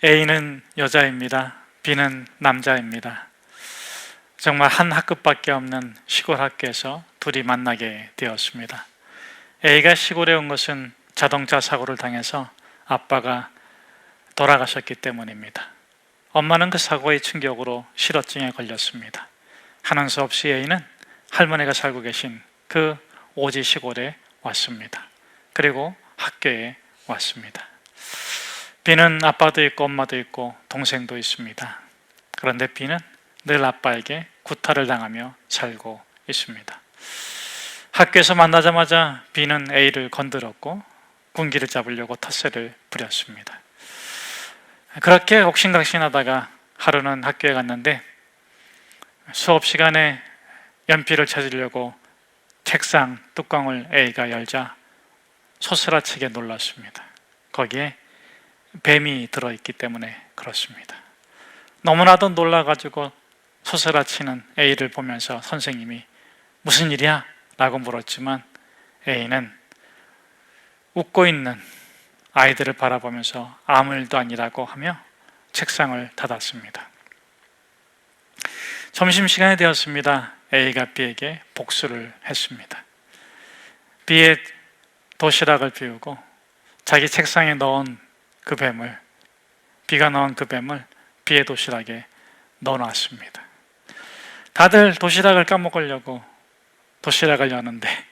A는 여자입니다. B는 남자입니다. 정말 한 학급밖에 없는 시골 학교에서 둘이 만나게 되었습니다. A가 시골에 온 것은 자동차 사고를 당해서 아빠가 돌아가셨기 때문입니다. 엄마는 그 사고의 충격으로 실어증에 걸렸습니다. 하는 수 없이 A는 할머니가 살고 계신 그 오지 시골에 왔습니다. 그리고 학교에 왔습니다. B는 아빠도 있고 엄마도 있고 동생도 있습니다. 그런데 B는 늘 아빠에게 구타를 당하며 살고 있습니다. 학교에서 만나자마자 B는 A를 건드렸고 군기를 잡으려고 텃세를 부렸습니다. 그렇게 옥신각신하다가 하루는 학교에 갔는데 수업 시간에 연필을 찾으려고 책상 뚜껑을 A가 열자 소스라치게 놀랐습니다. 거기에 뱀이 들어있기 때문에 그렇습니다. 너무나도 놀라가지고 소스라치는 A를 보면서 선생님이 무슨 일이야? 라고 물었지만 A는 웃고 있는 아이들을 바라보면서 아무 일도 아니라고 하며 책상을 닫았습니다. 점심시간이 되었습니다. A가 B에게 복수를 했습니다. B의 도시락을 비우고 자기 책상에 넣은 그 뱀을, B가 넣은 그 뱀을 B의 도시락에 넣어놨습니다. 다들 도시락을 까먹으려고 도시락을 여는데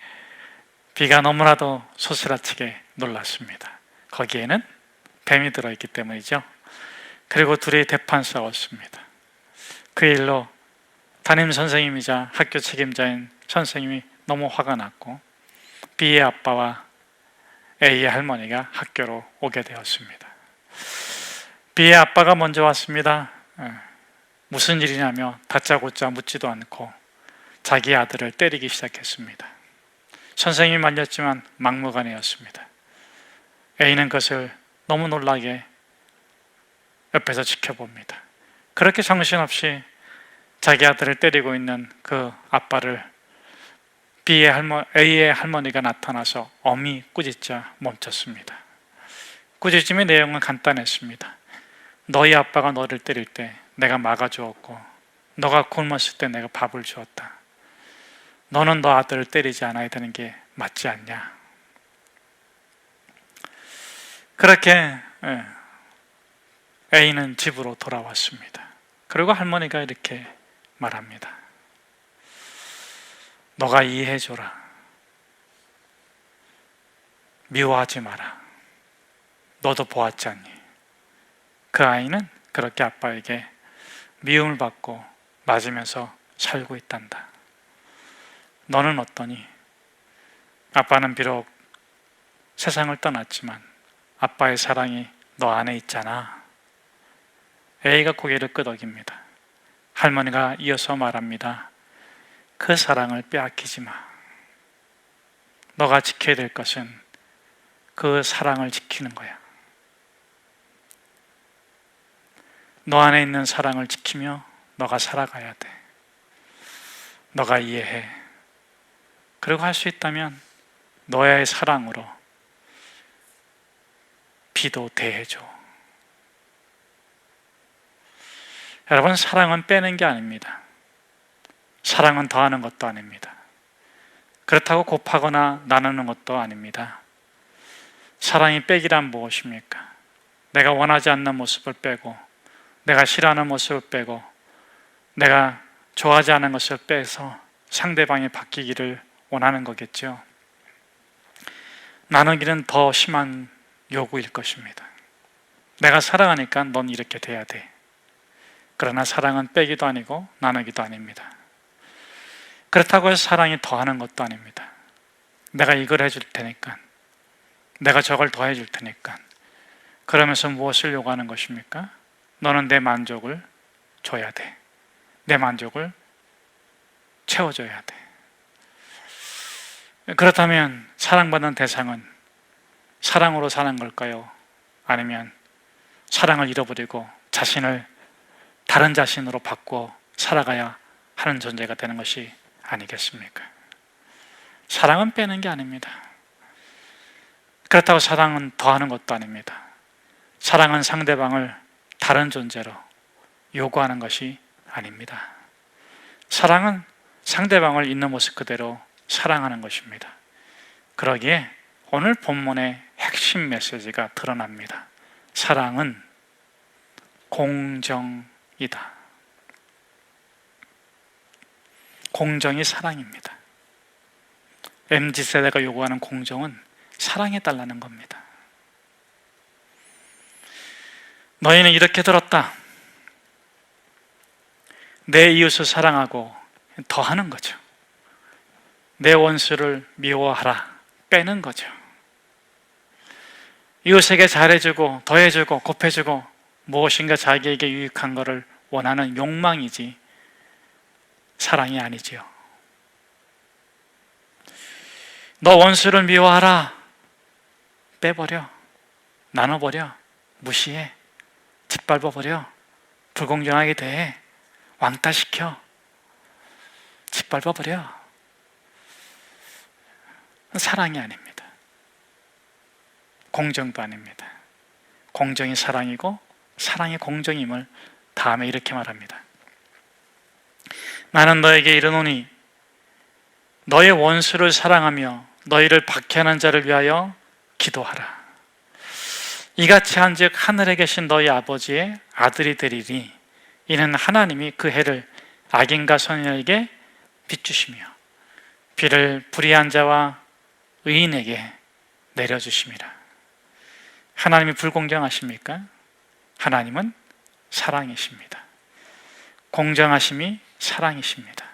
B가 너무나도 소스라치게 놀랐습니다. 거기에는 뱀이 들어있기 때문이죠. 그리고 둘이 대판 싸웠습니다. 그 일로 담임 선생님이자 학교 책임자인 선생님이 너무 화가 났고 B의 아빠와 A의 할머니가 학교로 오게 되었습니다. B의 아빠가 먼저 왔습니다. 무슨 일이냐며 다짜고짜 묻지도 않고 자기 아들을 때리기 시작했습니다. 선생님이 말렸지만 막무가내였습니다. A는 그것을 너무 놀라게 옆에서 지켜봅니다. 그렇게 정신없이 자기 아들을 때리고 있는 그 아빠를 A의 할머니가 나타나서 엄히 꾸짖자 멈췄습니다. 꾸짖음의 내용은 간단했습니다. 너희 아빠가 너를 때릴 때 내가 막아주었고 너가 굶었을 때 내가 밥을 주었다. 너는 너 아들을 때리지 않아야 되는 게 맞지 않냐? 그렇게 A는 집으로 돌아왔습니다. 그리고 할머니가 이렇게 말합니다. 너가 이해해줘라. 미워하지 마라. 너도 보았지 않니? 그 아이는 그렇게 아빠에게 미움을 받고 맞으면서 살고 있단다. 너는 어떠니? 아빠는 비록 세상을 떠났지만 아빠의 사랑이 너 안에 있잖아. A가 고개를 끄덕입니다. 할머니가 이어서 말합니다. 그 사랑을 빼앗기지 마. 너가 지켜야 될 것은 그 사랑을 지키는 거야. 너 안에 있는 사랑을 지키며 너가 살아가야 돼. 너가 이해해. 그리고 할 수 있다면 너의 사랑으로 B도 대해줘. 여러분, 사랑은 빼는 게 아닙니다. 사랑은 더하는 것도 아닙니다. 그렇다고 곱하거나 나누는 것도 아닙니다. 사랑이 빼기란 무엇입니까? 내가 원하지 않는 모습을 빼고, 내가 싫어하는 모습을 빼고, 내가 좋아하지 않은 것을 빼서 상대방이 바뀌기를 원하는 거겠죠. 나누기는 더 심한 요구일 것입니다. 내가 사랑하니까 넌 이렇게 돼야 돼. 그러나 사랑은 빼기도 아니고 나누기도 아닙니다. 그렇다고 해서 사랑이 더하는 것도 아닙니다. 내가 이걸 해줄 테니까, 내가 저걸 더 해줄 테니까, 그러면서 무엇을 요구하는 것입니까? 너는 내 만족을 줘야 돼. 내 만족을 채워줘야 돼. 그렇다면 사랑받는 대상은 사랑으로 사는 걸까요? 아니면 사랑을 잃어버리고 자신을 다른 자신으로 바꾸어 살아가야 하는 존재가 되는 것이 아니겠습니까? 사랑은 빼는 게 아닙니다. 그렇다고 사랑은 더하는 것도 아닙니다. 사랑은 상대방을 다른 존재로 요구하는 것이 아닙니다. 사랑은 상대방을 있는 모습 그대로 사랑하는 것입니다. 그러기에 오늘 본문의 핵심 메시지가 드러납니다. 사랑은 공정이다. 공정이 사랑입니다. MZ세대가 요구하는 공정은 사랑해달라는 겁니다. 너희는 이렇게 들었다. 내 이웃을 사랑하고 더하는 거죠. 내 원수를 미워하라 빼는 거죠. 이웃에게 잘해주고 더해주고 곱해주고 무엇인가 자기에게 유익한 것을 원하는 욕망이지 사랑이 아니지요. 너 원수를 미워하라 빼버려, 나눠버려, 무시해, 짓밟아버려, 불공정하게 대해, 왕따시켜, 짓밟아버려. 사랑이 아닙니다. 공정도 아닙니다. 공정이 사랑이고 사랑이 공정임을 다음에 이렇게 말합니다. 나는 너에게 이르노니 너의 원수를 사랑하며 너희를 박해하는 자를 위하여 기도하라. 이같이 한즉 하늘에 계신 너희 아버지의 아들이 되리니 이는 하나님이 그 해를 악인과 선인에게 비추시며 비를 불의한 자와 의인에게 내려주심이라. 하나님이 불공정하십니까? 하나님은 사랑이십니다. 공정하심이 사랑이십니다.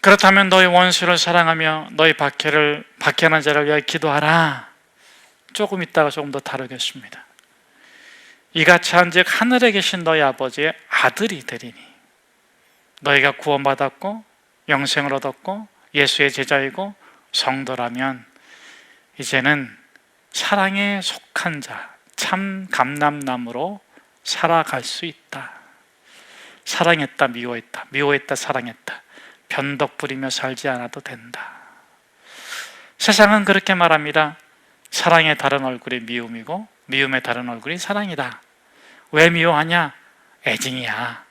그렇다면 너희 원수를 사랑하며 너희 박해하는 자를 위하여 기도하라. 조금 있다가 조금 더 다루겠습니다. 이같이 한즉 하늘에 계신 너희 아버지의 아들이 되리니 너희가 구원받았고 영생을 얻었고 예수의 제자이고 성도라면 이제는 사랑에 속한 자, 참 감람나무로 살아갈 수 있다. 사랑했다, 미워했다, 미워했다, 사랑했다. 변덕 부리며 살지 않아도 된다. 세상은 그렇게 말합니다. 사랑의 다른 얼굴이 미움이고 미움의 다른 얼굴이 사랑이다. 왜 미워하냐? 애증이야.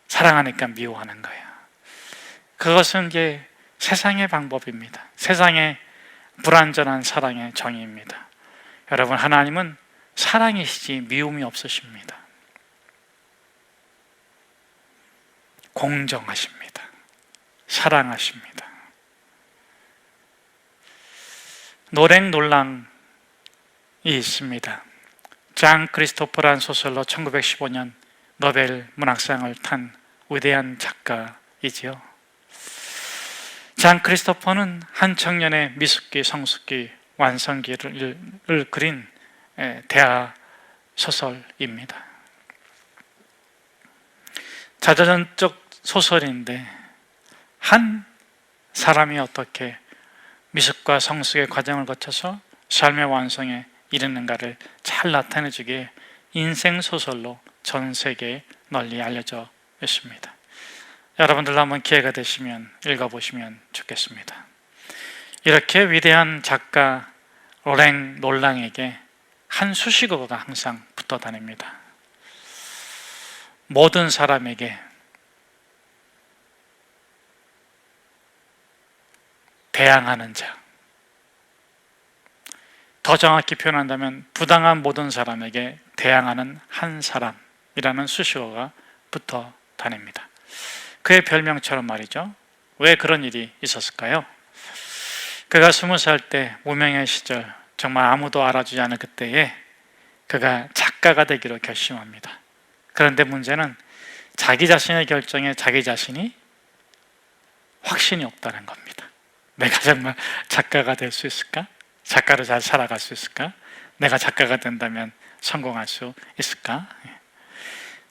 사랑하니까 미워하는 거야. 그것은 이제 세상의 방법입니다. 세상의 불완전한 사랑의 정의입니다. 여러분, 하나님은 사랑이시지 미움이 없으십니다. 공정하십니다. 사랑하십니다. 노랭놀랑이 있습니다. 장 크리스토퍼라는 소설로 1915년 노벨 문학상을 탄 위대한 작가이지요. 장 크리스토퍼는 한 청년의 미숙기, 성숙기, 완성기를 그린 대하 소설입니다. 자전적 소설인데 한 사람이 어떻게 미숙과 성숙의 과정을 거쳐서 삶의 완성에 이르는가를 잘 나타내주기에 인생소설로 전 세계에 널리 알려져 있습니다. 여러분들도 한번 기회가 되시면 읽어보시면 좋겠습니다. 이렇게 위대한 작가 노랭놀랑에게 한 수식어가 항상 붙어 다닙니다. 모든 사람에게 대항하는 자, 더 정확히 표현한다면 부당한 모든 사람에게 대항하는 한 사람이라는 수식어가 붙어 다닙니다. 그의 별명처럼 말이죠. 왜 그런 일이 있었을까요? 그가 20살 때 무명의 시절, 정말 아무도 알아주지 않은 그때에 그가 작가가 되기로 결심합니다. 그런데 문제는 자기 자신의 결정에 자기 자신이 확신이 없다는 겁니다. 내가 정말 작가가 될 수 있을까? 작가로 잘 살아갈 수 있을까? 내가 작가가 된다면 성공할 수 있을까?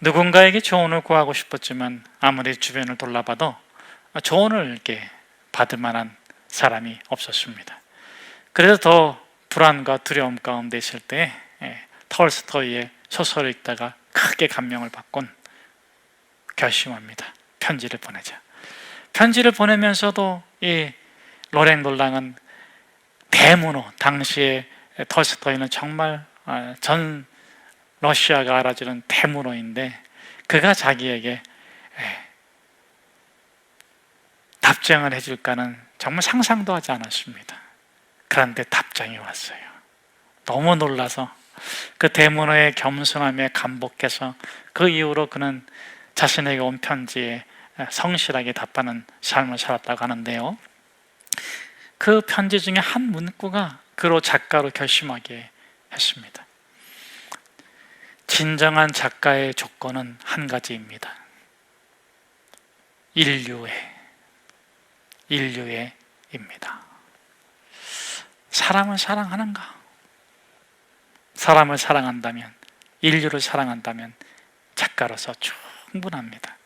누군가에게 조언을 구하고 싶었지만 아무리 주변을 돌아봐도 조언을 이렇게 받을 만한 사람이 없었습니다. 그래서 더 불안과 두려움 가운데 있을 때 톨스토이의 소설을 읽다가 크게 감명을 받곤 결심합니다. 편지를 보내자. 편지를 보내면서도 이 노랭놀랑은 대문호, 당시에 톨스토이는 정말 전 러시아가 알아주는 대문호인데, 그가 자기에게 답장을 해줄까는 정말 상상도 하지 않았습니다. 그런데 답장이 왔어요. 너무 놀라서 그 대문호의 겸손함에 감복해서 그 이후로 그는 자신에게 온 편지에 성실하게 답하는 삶을 살았다고 하는데요, 그 편지 중에 한 문구가 그로 작가로 결심하게 했습니다. 진정한 작가의 조건은 한 가지입니다. 인류애입니다. 사람을 사랑하는가? 사람을 사랑한다면, 인류를 사랑한다면 작가로서 충분합니다.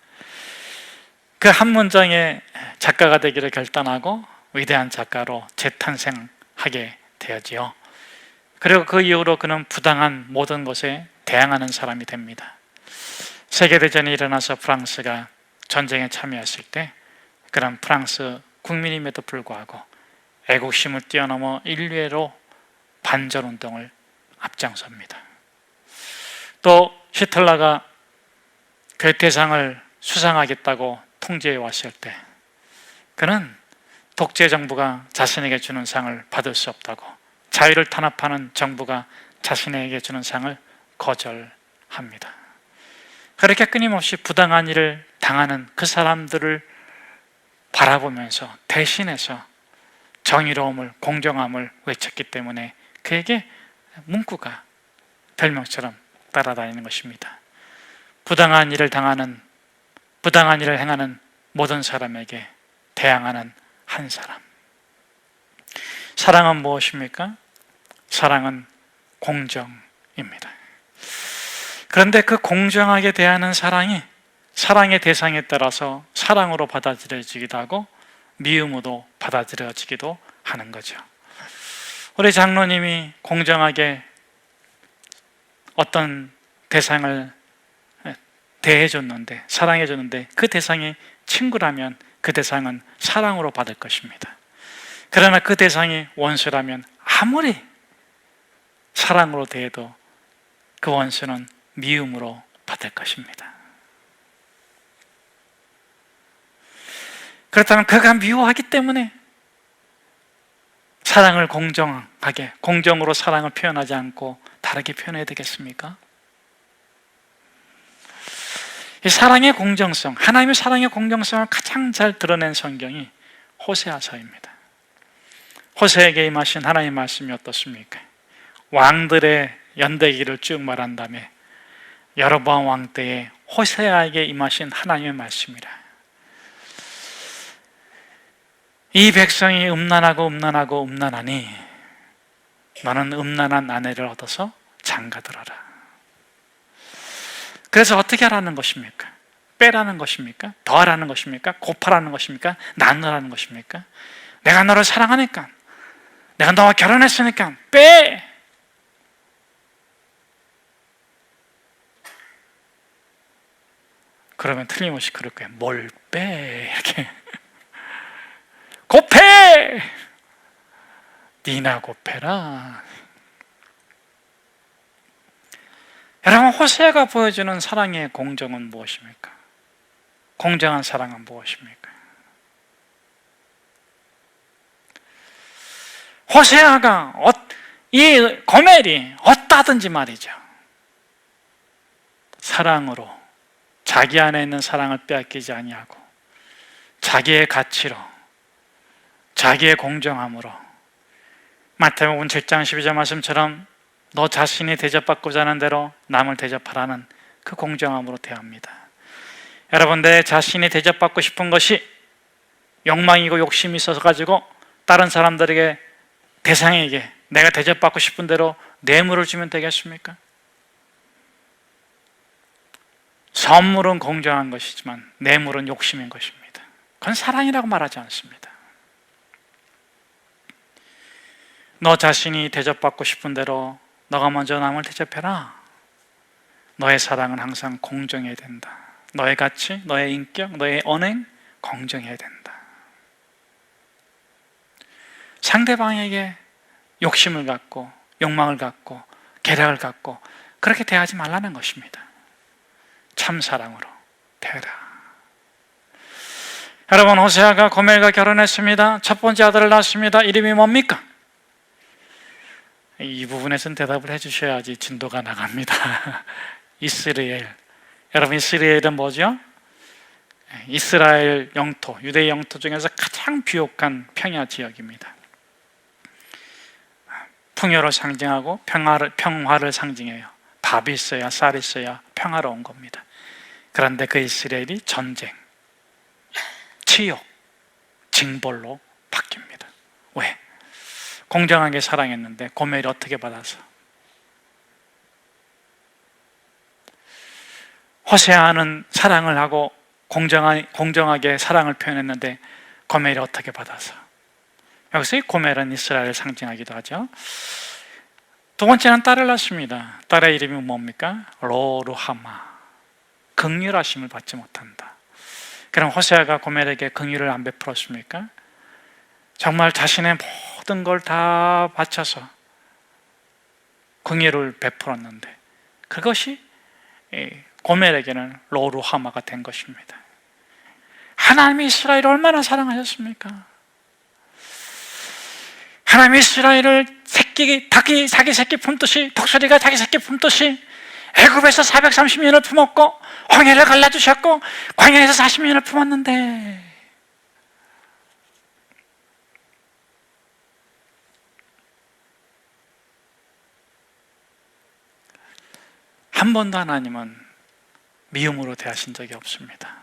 그 한 문장에 작가가 되기를 결단하고 위대한 작가로 재탄생하게 되었지요. 그리고 그 이후로 그는 부당한 모든 것에 대항하는 사람이 됩니다. 세계대전이 일어나서 프랑스가 전쟁에 참여했을 때 그런 프랑스 국민임에도 불구하고 애국심을 뛰어넘어 인류애로 반전운동을 앞장섭니다. 또 히틀러가 괴테상을 수상하겠다고 통제해 왔을 때 그는 독재 정부가 자신에게 주는 상을 받을 수 없다고, 자유를 탄압하는 정부가 자신에게 주는 상을 거절합니다. 그렇게 끊임없이 부당한 일을 당하는 그 사람들을 바라보면서 대신해서 정의로움을, 공정함을 외쳤기 때문에 그에게 문구가 별명처럼 따라다니는 것입니다. 부당한 일을 행하는 모든 사람에게 대항하는 한 사람. 사랑은 무엇입니까? 사랑은 공정입니다. 그런데 그 공정하게 대하는 사랑이 사랑의 대상에 따라서 사랑으로 받아들여지기도 하고 미움으로 받아들여지기도 하는 거죠. 우리 장로님이 공정하게 어떤 대상을 대해줬는데, 사랑해줬는데 그 대상이 친구라면 그 대상은 사랑으로 받을 것입니다. 그러나 그 대상이 원수라면 아무리 사랑으로 대해도 그 원수는 미움으로 받을 것입니다. 그렇다면 그가 미워하기 때문에 사랑을 공정하게, 공정으로 사랑을 표현하지 않고 다르게 표현해야 되겠습니까? 이 사랑의 공정성, 하나님의 사랑의 공정성을 가장 잘 드러낸 성경이 호세아서입니다. 호세에게 임하신 하나님의 말씀이 어떻습니까? 왕들의 연대기를 쭉 말한 다음에 여로보암 왕 때에 호세아에게 임하신 하나님의 말씀이라. 이 백성이 음란하니 너는 음란한 아내를 얻어서 장가들어라. 그래서 어떻게 하라는 것입니까? 빼라는 것입니까? 더하라는 것입니까? 곱하라는 것입니까? 나누라는 것입니까? 내가 너를 사랑하니까, 내가 너와 결혼했으니까 빼! 그러면 틀림없이 그럴 거예요. 뭘 빼? 이렇게. 곱해! 니나 곱해라. 여러분, 호세아가 보여주는 사랑의 공정은 무엇입니까? 공정한 사랑은 무엇입니까? 호세아가 이 고멜이 어떠하든지 말이죠, 사랑으로, 자기 안에 있는 사랑을 빼앗기지 아니하고 자기의 가치로, 자기의 공정함으로, 마태복음 7장 12절 말씀처럼 너 자신이 대접받고자 하는 대로 남을 대접하라는 그 공정함으로 대합니다. 여러분, 내 자신이 대접받고 싶은 것이 욕망이고 욕심이 있어서 가지고 다른 사람들에게, 대상에게 내가 대접받고 싶은 대로 뇌물을 주면 되겠습니까? 선물은 공정한 것이지만 뇌물은 욕심인 것입니다. 그건 사랑이라고 말하지 않습니다. 너 자신이 대접받고 싶은 대로 너가 먼저 남을 대접해라. 너의 사랑은 항상 공정해야 된다. 너의 가치, 너의 인격, 너의 언행 공정해야 된다. 상대방에게 욕심을 갖고 욕망을 갖고 계략을 갖고 그렇게 대하지 말라는 것입니다. 참 사랑으로 대하라. 여러분, 호세아가 고멜과 결혼했습니다. 첫 번째 아들을 낳았습니다. 이름이 뭡니까? 이 부분에서는 대답을 해주셔야지 진도가 나갑니다. 이스라엘. 여러분, 이스라엘은 뭐죠? 이스라엘 영토, 유대 영토 중에서 가장 비옥한 평야 지역입니다. 풍요를 상징하고 평화를 상징해요. 밥이 있어야 쌀이 있어야 평화로운 겁니다. 그런데 그 이스라엘이 전쟁, 치욕, 징벌로 바뀝니다. 왜? 공정하게 사랑했는데 고멜이 어떻게 받아서? 호세아는 사랑을 하고 공정하게 사랑을 표현했는데 고멜이 어떻게 받아서? 여기서 이 고멜은 이스라엘을 상징하기도 하죠. 두 번째는 딸을 낳습니다. 딸의 이름이 뭡니까? 로루하마. 긍휼하심을 받지 못한다. 그럼 호세아가 고멜에게 긍휼을 안 베풀었습니까? 정말 자신의 모든 걸 다 바쳐서 긍휼을 베풀었는데 그것이 고멜에게는 로루하마가 된 것입니다. 하나님이 이스라엘을 얼마나 사랑하셨습니까? 하나님이 이스라엘을 닭이 자기 새끼 품듯이, 독수리가 자기 새끼 품듯이 애굽에서 430년을 품었고 홍해를 갈라주셨고 광야에서 40년을 품었는데 한 번도 하나님은 미움으로 대하신 적이 없습니다.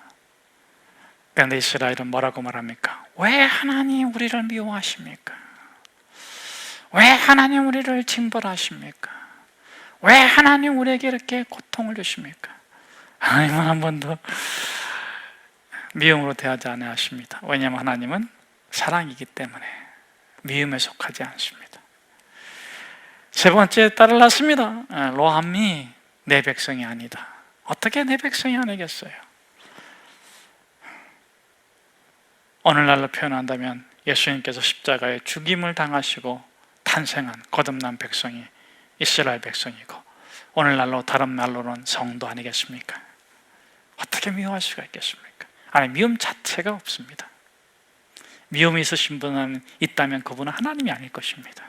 그런데 이스라엘은 뭐라고 말합니까? 왜 하나님 우리를 미워하십니까? 왜 하나님 우리를 징벌하십니까? 왜 하나님 우리에게 이렇게 고통을 주십니까? 하나님은 한 번도 미움으로 대하지 않으십니다. 왜냐하면 하나님은 사랑이기 때문에 미움에 속하지 않습니다. 세 번째 딸을 낳습니다. 로함이 내 백성이 아니다. 어떻게 내 백성이 아니겠어요? 오늘날로 표현한다면 예수님께서 십자가에 죽임을 당하시고 탄생한 거듭난 백성이 이스라엘 백성이고 오늘날로 다른 말로는 성도 아니겠습니까? 어떻게 미워할 수가 있겠습니까? 아니, 미움 자체가 없습니다. 미움이 있으신 분은 있다면 그분은 하나님이 아닐 것입니다.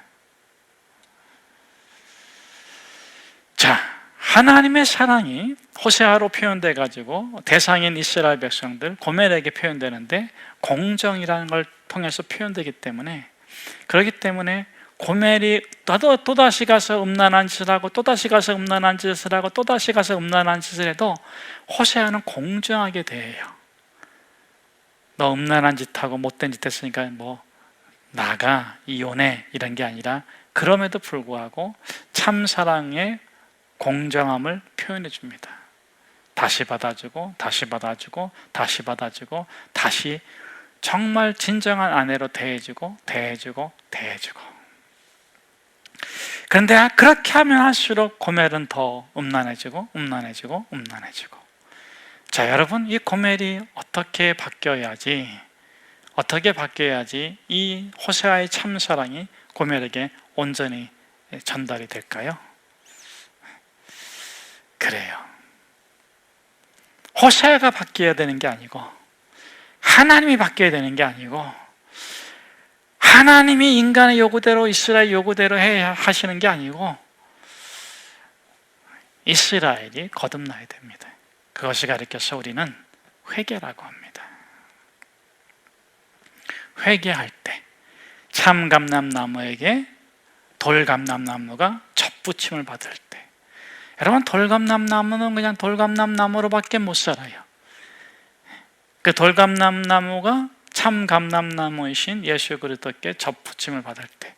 자, 하나님의 사랑이 호세아로 표현돼 가지고 대상인 이스라엘 백성들 고멜에게 표현되는데 공정이라는 걸 통해서 표현되기 때문에, 그렇기 때문에 고멜이 또다시 가서 음란한 짓을 하고 또다시 가서 음란한 짓을 하고 또다시 가서 음란한 짓을 해도 호세아는 공정하게 대해요. 너 음란한 짓하고 못된 짓 했으니까 뭐 나가 이혼해 이런 게 아니라 그럼에도 불구하고 참 사랑의 공정함을 표현해 줍니다. 다시 받아주고 다시 받아주고 다시 받아주고 다시 정말 진정한 아내로 대해주고 대해주고 대해주고. 그런데 그렇게 하면 할수록 고멜은 더 음란해지고 음란해지고 음란해지고. 자, 여러분, 이 고멜이 어떻게 바뀌어야지 이 호세아의 참사랑이 고멜에게 온전히 전달이 될까요? 그래요. 호세아가 바뀌어야 되는 게 아니고 하나님이 바뀌어야 되는 게 아니고 하나님이 인간의 요구대로 이스라엘 요구대로 해야 하시는 게 아니고 이스라엘이 거듭나야 됩니다. 그것이 가르쳐서 우리는 회개라고 합니다. 회개할 때 참감람나무에게 돌감람나무가 접붙임을 받을 때, 여러분, 돌감람나무는 그냥 돌감람나무로밖에 못 살아요. 그 돌감람나무가 참감람나무이신 예수 그리스도께 접붙임을 받을 때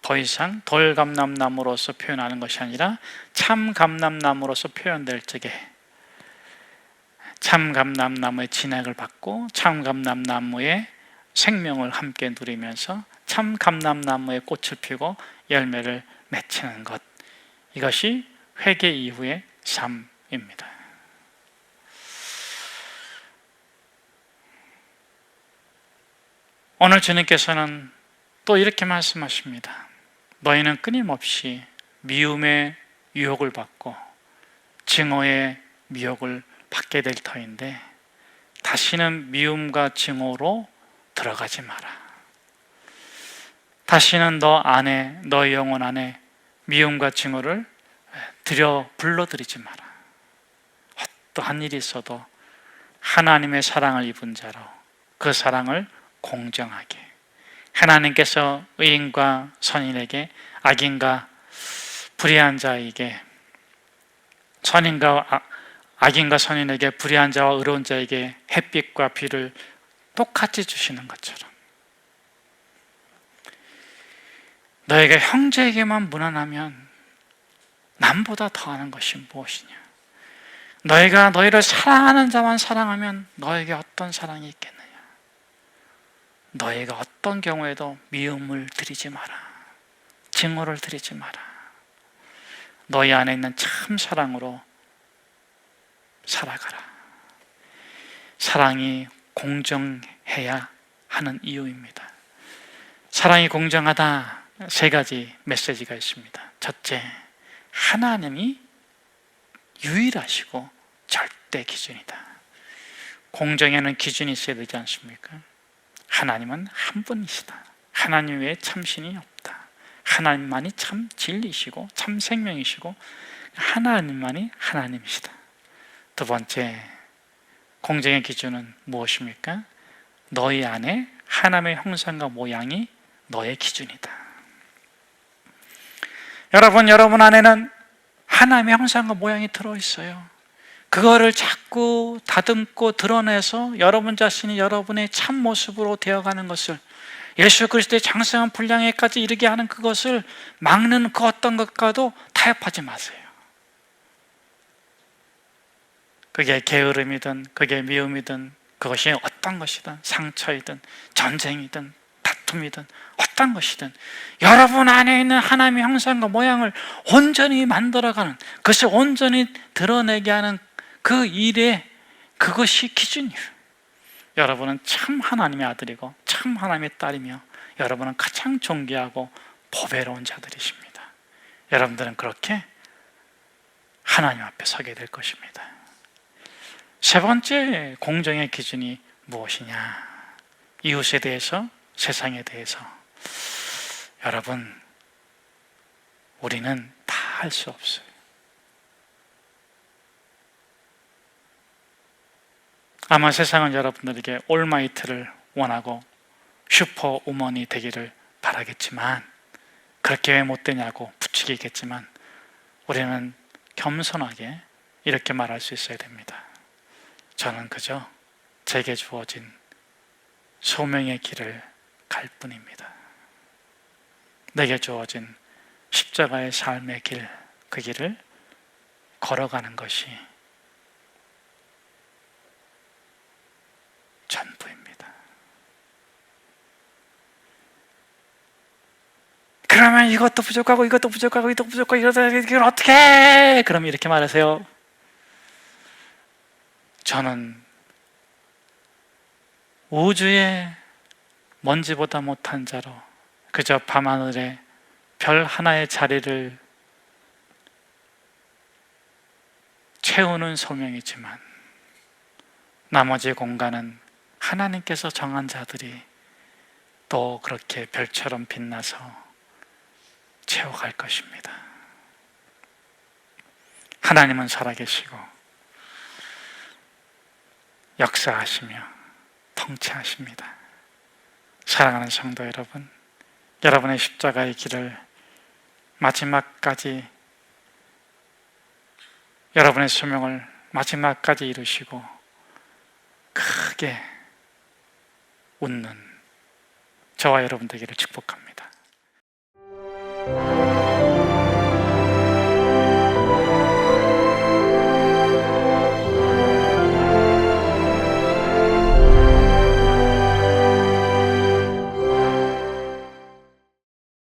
더 이상 돌감람나무로서 표현하는 것이 아니라 참감람나무로서 표현될 적에 참감람나무의 진액을 받고 참감람나무의 생명을 함께 누리면서 참감람나무의 꽃을 피고 열매를 맺히는 것, 이것이 회개 이후의 삶입니다. 오늘 주님께서는 또 이렇게 말씀하십니다. 너희는 끊임없이 미움의 유혹을 받고 증오의 미혹을 받게 될 터인데 다시는 미움과 증오로 들어가지 마라. 다시는 너의 영혼 안에 미움과 증오를 불러들이지 마라. 어떠한 일이 있어도 하나님의 사랑을 입은 자로 그 사랑을 공정하게, 하나님께서 의인과 선인에게, 악인과 불의한 자에게, 악인과 선인에게, 불의한 자와 의로운 자에게 햇빛과 비를 똑같이 주시는 것처럼 너희가 형제에게만 무난하면 남보다 더하는 것이 무엇이냐? 너희가 너희를 사랑하는 자만 사랑하면 너에게 어떤 사랑이 있겠느냐? 너희가 어떤 경우에도 미움을 드리지 마라. 증오를 드리지 마라. 너희 안에 있는 참 사랑으로 살아가라. 사랑이 공정해야 하는 이유입니다. 사랑이 공정하다, 세 가지 메시지가 있습니다. 첫째, 하나님이 유일하시고 절대 기준이다. 공정에는 기준이 있어야 되지 않습니까? 하나님은 한 분이시다. 하나님 외에 참신이 없다. 하나님만이 참 진리시고 참 생명이시고 하나님만이 하나님이시다. 두 번째, 공정의 기준은 무엇입니까? 너희 안에 하나님의 형상과 모양이 너의 기준이다. 여러분 안에는 하나님의 형상과 모양이 들어있어요. 그거를 자꾸 다듬고 드러내서 여러분 자신이 여러분의 참 모습으로 되어가는 것을, 예수 그리스도의 장성한 분량에까지 이르게 하는 그것을 막는 그 어떤 것과도 타협하지 마세요. 그게 게으름이든 그게 미움이든 그것이 어떤 것이든 상처이든 전쟁이든 다툼이든 어떤 것이든 여러분 안에 있는 하나님의 형상과 모양을 온전히 만들어가는, 그것을 온전히 드러내게 하는 그 일에 그것이 기준이에요. 여러분은 참 하나님의 아들이고 참 하나님의 딸이며 여러분은 가장 존귀하고 보배로운 자들이십니다. 여러분들은 그렇게 하나님 앞에 서게 될 것입니다. 세 번째 공정의 기준이 무엇이냐? 이웃에 대해서, 세상에 대해서. 여러분, 우리는 다 할 수 없어요. 아마 세상은 여러분들에게 올마이트를 원하고 슈퍼우먼이 되기를 바라겠지만, 그렇게 왜 못 되냐고 부추기겠지만, 우리는 겸손하게 이렇게 말할 수 있어야 됩니다. 저는 그저 제게 주어진 소명의 길을 갈 뿐입니다. 내게 주어진 십자가의 삶의 길, 그 길을 걸어가는 것이 전부입니다. 그러면 이것도 부족하고 이것도 부족하고 이것도 부족하고 이러다 이걸 어떻게 해? 그럼 이렇게 말하세요. 저는 우주의 먼지보다 못한 자로 그저 밤하늘에 별 하나의 자리를 채우는 소명이지만 나머지 공간은 하나님께서 정한 자들이 또 그렇게 별처럼 빛나서 채워갈 것입니다. 하나님은 살아계시고 역사하시며 통치하십니다. 사랑하는 성도 여러분, 여러분의 십자가의 길을 마지막까지, 여러분의 소명을 마지막까지 이루시고 크게 웃는 저와 여러분 되기를 축복합니다.